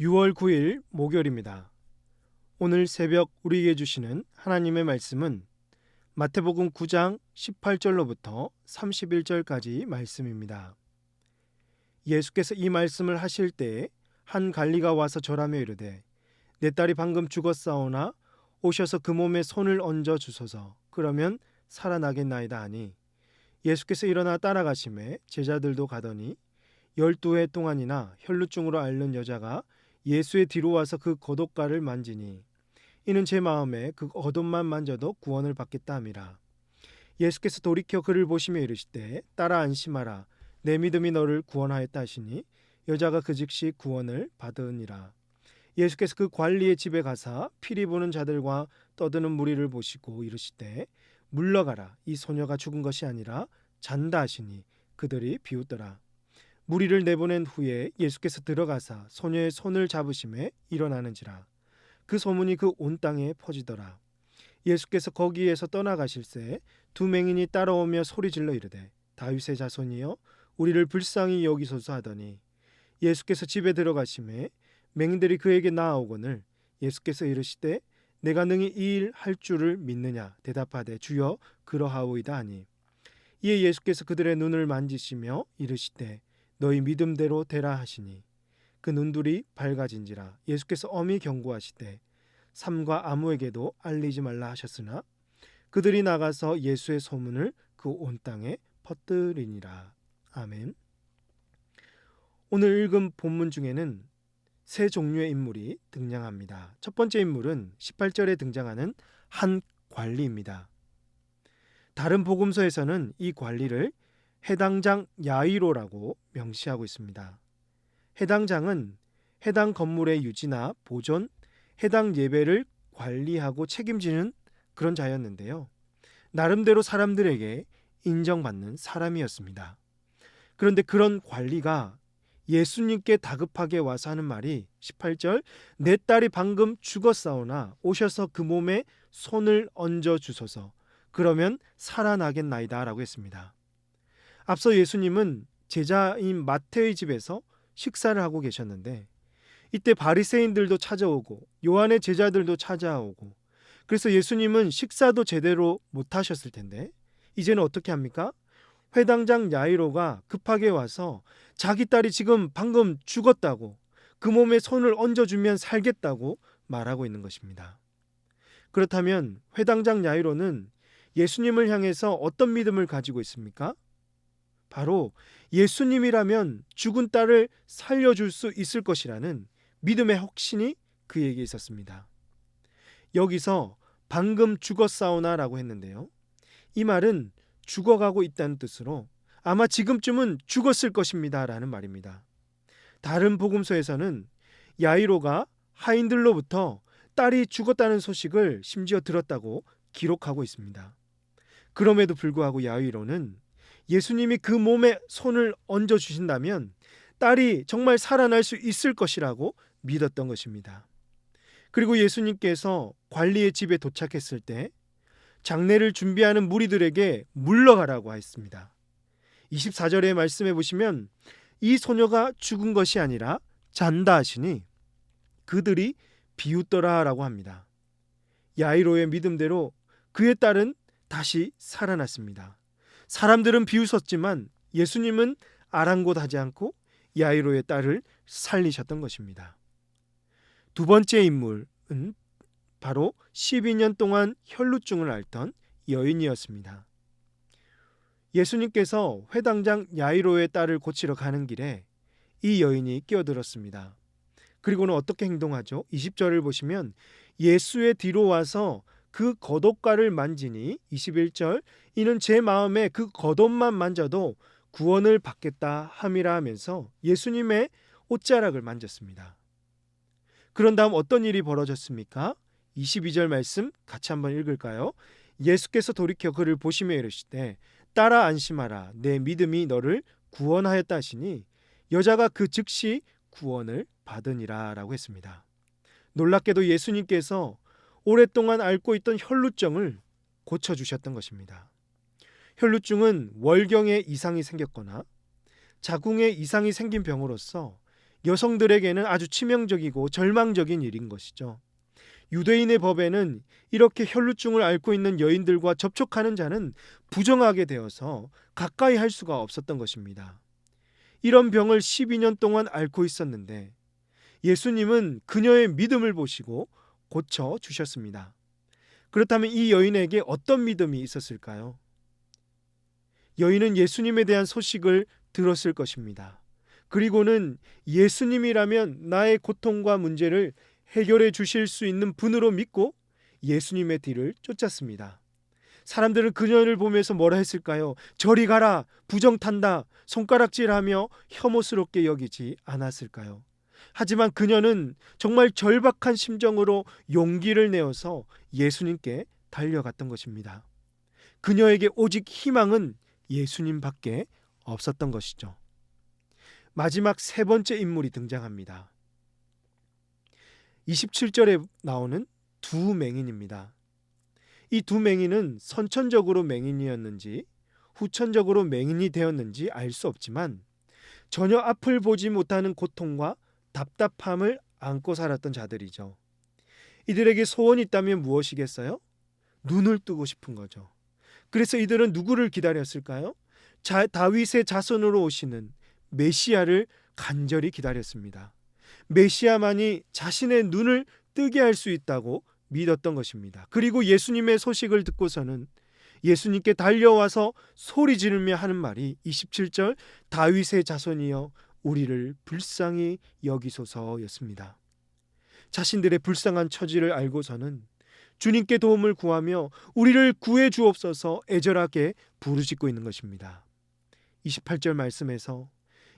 6월 9일 목요일입니다. 오늘 새벽 우리에게 주시는 하나님의 말씀은 마태복음 9장 18절로부터 31절까지 말씀입니다. 예수께서 이 말씀을 하실 때에 한 관리가 와서 절하며 이르되 내 딸이 방금 죽었사오나 오셔서 그 몸에 손을 얹어 주소서. 그러면 살아나겠나이다 하니 예수께서 일어나 따라가시매 제자들도 가더니 12해 동안이나 혈루증으로 앓는 여자가 예수의 뒤로 와서 그 겉옷가를 만지니 이는 제 마음에 그 겉옷만 만져도 구원을 받겠다 함이라. 예수께서 돌이켜 그를 보시며 이르시되 딸아 안심하라 내 믿음이 너를 구원하였다 하시니 여자가 그 즉시 구원을 받으니라. 예수께서 그 관리의 집에 가사 피리 부는 자들과 떠드는 무리를 보시고 이르시되 물러가라 이 소녀가 죽은 것이 아니라 잔다 하시니 그들이 비웃더라. 무리를 내보낸 후에 예수께서 들어가사 소녀의 손을 잡으심에 일어나는지라. 그 소문이 그 온 땅에 퍼지더라. 예수께서 거기에서 떠나가실새 두 맹인이 따라오며 소리질러 이르되 다윗의 자손이여 우리를 불쌍히 여기소서 하더니 예수께서 집에 들어가심에 맹인들이 그에게 나아오거늘 예수께서 이르시되 내가 능히 이 일 할 줄을 믿느냐 대답하되 주여 그러하오이다 하니 이에 예수께서 그들의 눈을 만지시며 이르시되 너희 믿음대로 되라 하시니 그 눈들이 밝아진지라. 예수께서 엄히 경고하시되 삼가 아무에게도 알리지 말라 하셨으나 그들이 나가서 예수의 소문을 그 온 땅에 퍼뜨리니라. 아멘. 오늘 읽은 본문 중에는 세 종류의 인물이 등장합니다. 첫 번째 인물은 18절에 등장하는 한 관리입니다. 다른 복음서에서는 이 관리를 해당장 야이로라고 명시하고 있습니다. 해당장은 해당 건물의 유지나 보존, 해당 예배를 관리하고 책임지는 그런 자였는데요. 나름대로 사람들에게 인정받는 사람이었습니다. 그런데 그런 관리가 예수님께 다급하게 와서 하는 말이 18절 내 딸이 방금 죽었사오나 오셔서 그 몸에 손을 얹어 주소서. 그러면 살아나겠나이다 라고 했습니다. 앞서 예수님은 제자인 마태의 집에서 식사를 하고 계셨는데 이때 바리새인들도 찾아오고 요한의 제자들도 찾아오고 그래서 예수님은 식사도 제대로 못하셨을 텐데 이제는 어떻게 합니까? 회당장 야이로가 급하게 와서 자기 딸이 지금 방금 죽었다고 그 몸에 손을 얹어주면 살겠다고 말하고 있는 것입니다. 그렇다면 회당장 야이로는 예수님을 향해서 어떤 믿음을 가지고 있습니까? 바로 예수님이라면 죽은 딸을 살려줄 수 있을 것이라는 믿음의 확신이 그에게 있었습니다. 여기서 방금 죽었사오나라고 했는데요. 이 말은 죽어가고 있다는 뜻으로 아마 지금쯤은 죽었을 것입니다 라는 말입니다. 다른 복음서에서는 야이로가 하인들로부터 딸이 죽었다는 소식을 심지어 들었다고 기록하고 있습니다. 그럼에도 불구하고 야이로는 예수님이 그 몸에 손을 얹어 주신다면 딸이 정말 살아날 수 있을 것이라고 믿었던 것입니다. 그리고 예수님께서 관리의 집에 도착했을 때 장례를 준비하는 무리들에게 물러가라고 했습니다. 24절의 말씀해 보시면 이 소녀가 죽은 것이 아니라 잔다 하시니 그들이 비웃더라 라고 합니다. 야이로의 믿음대로 그의 딸은 다시 살아났습니다. 사람들은 비웃었지만 예수님은 아랑곳하지 않고 야이로의 딸을 살리셨던 것입니다. 두 번째 인물은 바로 12년 동안 혈루증을 앓던 여인이었습니다. 예수님께서 회당장 야이로의 딸을 고치러 가는 길에 이 여인이 끼어들었습니다. 그리고는 어떻게 행동하죠? 20절을 보시면 예수의 뒤로 와서 그 겉옷가를 만지니 21절 이는 제 마음에 그 겉옷만 만져도 구원을 받겠다 함이라 하면서 예수님의 옷자락을 만졌습니다. 그런 다음 어떤 일이 벌어졌습니까? 22절 말씀 같이 한번 읽을까요? 예수께서 돌이켜 그를 보시며 이르시되 딸아 안심하라 내 믿음이 너를 구원하였다 하시니 여자가 그 즉시 구원을 받으니라 라고 했습니다. 놀랍게도 예수님께서 오랫동안 앓고 있던 혈루증을 고쳐주셨던 것입니다. 혈루증은 월경에 이상이 생겼거나 자궁에 이상이 생긴 병으로서 여성들에게는 아주 치명적이고 절망적인 일인 것이죠. 유대인의 법에는 이렇게 혈루증을 앓고 있는 여인들과 접촉하는 자는 부정하게 되어서 가까이 할 수가 없었던 것입니다. 이런 병을 12년 동안 앓고 있었는데 예수님은 그녀의 믿음을 보시고 고쳐 주셨습니다. 그렇다면 이 여인에게 어떤 믿음이 있었을까요? 여인은 예수님에 대한 소식을 들었을 것입니다. 그리고는 예수님이라면 나의 고통과 문제를 해결해 주실 수 있는 분으로 믿고 예수님의 뒤를 쫓았습니다. 사람들은 그녀를 보면서 뭐라 했을까요? 저리 가라, 부정탄다, 손가락질하며 혐오스럽게 여기지 않았을까요? 하지만 그녀는 정말 절박한 심정으로 용기를 내어서 예수님께 달려갔던 것입니다. 그녀에게 오직 희망은 예수님밖에 없었던 것이죠. 마지막 세 번째 인물이 등장합니다. 27절에 나오는 두 맹인입니다. 이 두 맹인은 선천적으로 맹인이었는지 후천적으로 맹인이 되었는지 알 수 없지만 전혀 앞을 보지 못하는 고통과 답답함을 안고 살았던 자들이죠. 이들에게 소원이 있다면 무엇이겠어요? 눈을 뜨고 싶은 거죠. 그래서 이들은 누구를 기다렸을까요? 다윗의 자손으로 오시는 메시아를 간절히 기다렸습니다. 메시아만이 자신의 눈을 뜨게 할 수 있다고 믿었던 것입니다. 그리고 예수님의 소식을 듣고서는 예수님께 달려와서 소리 지르며 하는 말이 27절 다윗의 자손이여 우리를 불쌍히 여기소서였습니다. 자신들의 불쌍한 처지를 알고서는 주님께 도움을 구하며 우리를 구해 주옵소서 애절하게 부르짖고 있는 것입니다. 28절 말씀에서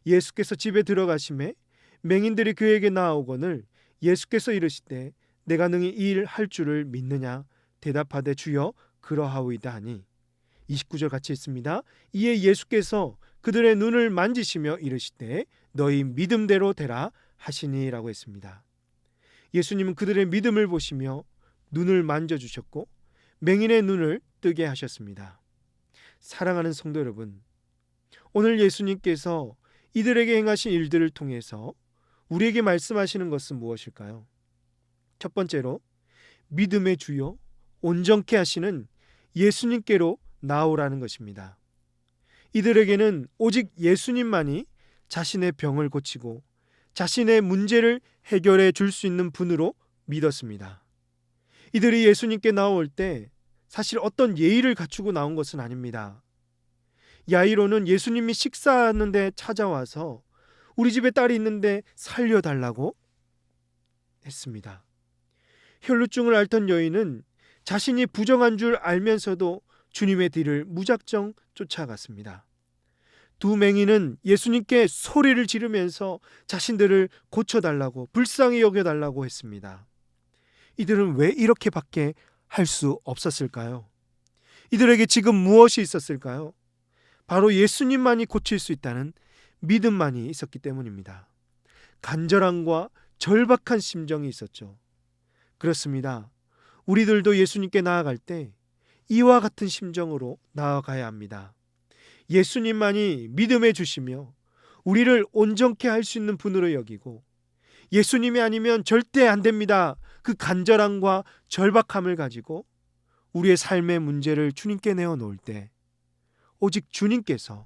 예수께서 집에 들어가심에 맹인들이 그에게 나아오거늘 예수께서 이르시되 내가 능히 이 일 할 줄을 믿느냐 대답하되 주여 그러하오이다 하니 29절 같이 있습니다. 이에 예수께서 그들의 눈을 만지시며 이르시되 너희 믿음대로 되라 하시니라고 했습니다. 예수님은 그들의 믿음을 보시며 눈을 만져주셨고 맹인의 눈을 뜨게 하셨습니다. 사랑하는 성도 여러분, 오늘 예수님께서 이들에게 행하신 일들을 통해서 우리에게 말씀하시는 것은 무엇일까요? 첫 번째로 믿음의 주요 온전케 하시는 예수님께로 나오라는 것입니다. 이들에게는 오직 예수님만이 자신의 병을 고치고 자신의 문제를 해결해 줄 수 있는 분으로 믿었습니다. 이들이 예수님께 나올 때 사실 어떤 예의를 갖추고 나온 것은 아닙니다. 야이로는 예수님이 식사하는데 찾아와서 우리 집에 딸이 있는데 살려달라고 했습니다. 혈루증을 앓던 여인은 자신이 부정한 줄 알면서도 주님의 뒤를 무작정 쫓아갔습니다. 두 맹인은 예수님께 소리를 지르면서 자신들을 고쳐달라고 불쌍히 여겨달라고 했습니다. 이들은 왜 이렇게밖에 할 수 없었을까요? 이들에게 지금 무엇이 있었을까요? 바로 예수님만이 고칠 수 있다는 믿음만이 있었기 때문입니다. 간절함과 절박한 심정이 있었죠. 그렇습니다. 우리들도 예수님께 나아갈 때 이와 같은 심정으로 나아가야 합니다. 예수님만이 믿음해 주시며 우리를 온전케 할 수 있는 분으로 여기고 예수님이 아니면 절대 안 됩니다. 그 간절함과 절박함을 가지고 우리의 삶의 문제를 주님께 내어놓을 때 오직 주님께서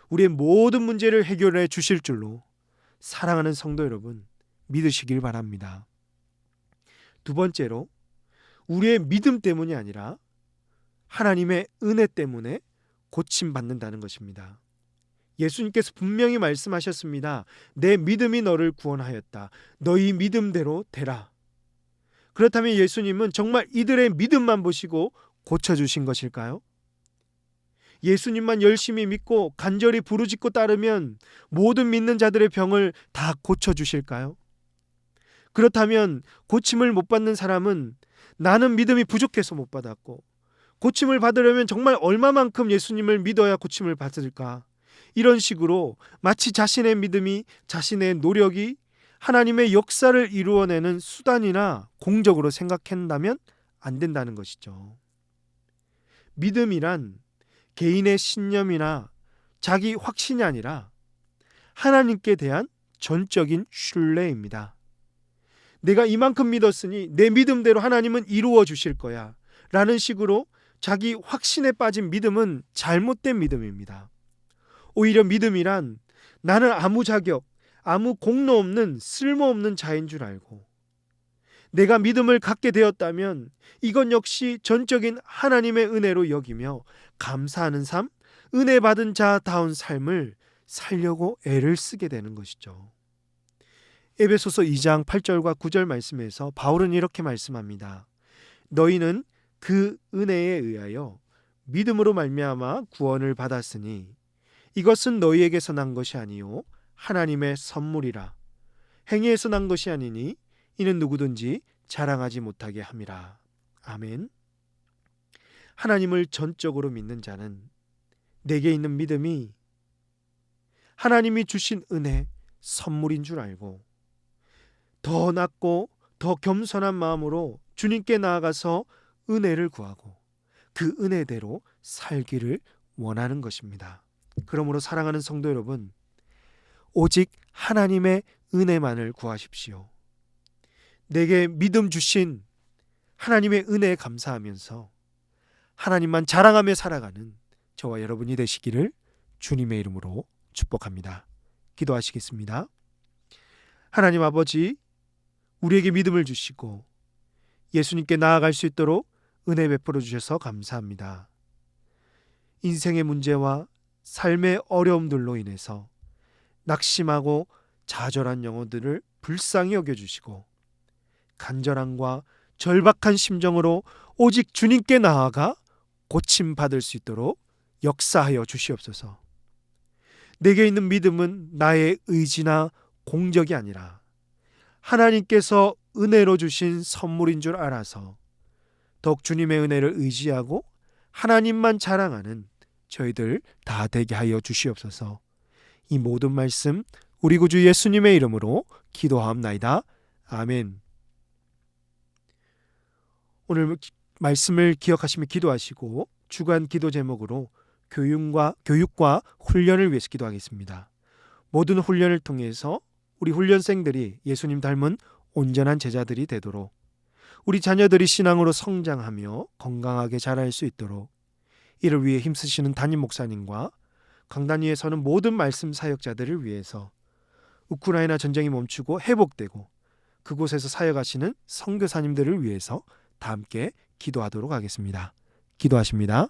우리의 모든 문제를 해결해 주실 줄로 사랑하는 성도 여러분 믿으시길 바랍니다. 두 번째로 우리의 믿음 때문이 아니라 하나님의 은혜 때문에 고침받는다는 것입니다. 예수님께서 분명히 말씀하셨습니다. 내 믿음이 너를 구원하였다. 너희 믿음대로 되라. 그렇다면 예수님은 정말 이들의 믿음만 보시고 고쳐주신 것일까요? 예수님만 열심히 믿고 간절히 부르짖고 따르면 모든 믿는 자들의 병을 다 고쳐주실까요? 그렇다면 고침을 못 받는 사람은 나는 믿음이 부족해서 못 받았고 고침을 받으려면 정말 얼마만큼 예수님을 믿어야 고침을 받을까? 이런 식으로 마치 자신의 믿음이 자신의 노력이 하나님의 역사를 이루어내는 수단이나 공적으로 생각한다면 안 된다는 것이죠. 믿음이란 개인의 신념이나 자기 확신이 아니라 하나님께 대한 전적인 신뢰입니다. 내가 이만큼 믿었으니 내 믿음대로 하나님은 이루어 주실 거야 라는 식으로 자기 확신에 빠진 믿음은 잘못된 믿음입니다. 오히려 믿음이란 나는 아무 자격, 아무 공로 없는 쓸모없는 자인 줄 알고 내가 믿음을 갖게 되었다면 이건 역시 전적인 하나님의 은혜로 여기며 감사하는 삶, 은혜 받은 자다운 삶을 살려고 애를 쓰게 되는 것이죠. 에베소서 2장 8절과 9절 말씀에서 바울은 이렇게 말씀합니다. 너희는 그 은혜에 의하여 믿음으로 말미암아 구원을 받았으니 이것은 너희에게서 난 것이 아니요 하나님의 선물이라. 행위에서 난 것이 아니니 이는 누구든지 자랑하지 못하게 함이라. 아멘. 하나님을 전적으로 믿는 자는 내게 있는 믿음이 하나님이 주신 은혜, 선물인 줄 알고 더 낮고 더 겸손한 마음으로 주님께 나아가서 은혜를 구하고 그 은혜대로 살기를 원하는 것입니다. 그러므로 사랑하는 성도 여러분, 오직 하나님의 은혜만을 구하십시오. 내게 믿음 주신 하나님의 은혜에 감사하면서 하나님만 자랑하며 살아가는 저와 여러분이 되시기를 주님의 이름으로 축복합니다. 기도하시겠습니다. 하나님 아버지, 우리에게 믿음을 주시고 예수님께 나아갈 수 있도록 은혜 베풀어 주셔서 감사합니다. 인생의 문제와 삶의 어려움들로 인해서 낙심하고 좌절한 영혼들을 불쌍히 여겨주시고 간절함과 절박한 심정으로 오직 주님께 나아가 고침받을 수 있도록 역사하여 주시옵소서. 내게 있는 믿음은 나의 의지나 공적이 아니라 하나님께서 은혜로 주신 선물인 줄 알아서 더욱 주님의 은혜를 의지하고 하나님만 자랑하는 저희들 다 되게 하여 주시옵소서. 이 모든 말씀 우리 구주 예수님의 이름으로 기도하옵나이다. 아멘. 오늘 말씀을 기억하시며 기도하시고 주간 기도 제목으로 교육과 훈련을 위해서 기도하겠습니다. 모든 훈련을 통해서 우리 훈련생들이 예수님 닮은 온전한 제자들이 되도록 우리 자녀들이 신앙으로 성장하며 건강하게 자랄 수 있도록 이를 위해 힘쓰시는 담임 목사님과 강단 위에 서는 모든 말씀 사역자들을 위해서 우크라이나 전쟁이 멈추고 회복되고 그곳에서 사역하시는 선교사님들을 위해서 다 함께 기도하도록 하겠습니다. 기도하십니다.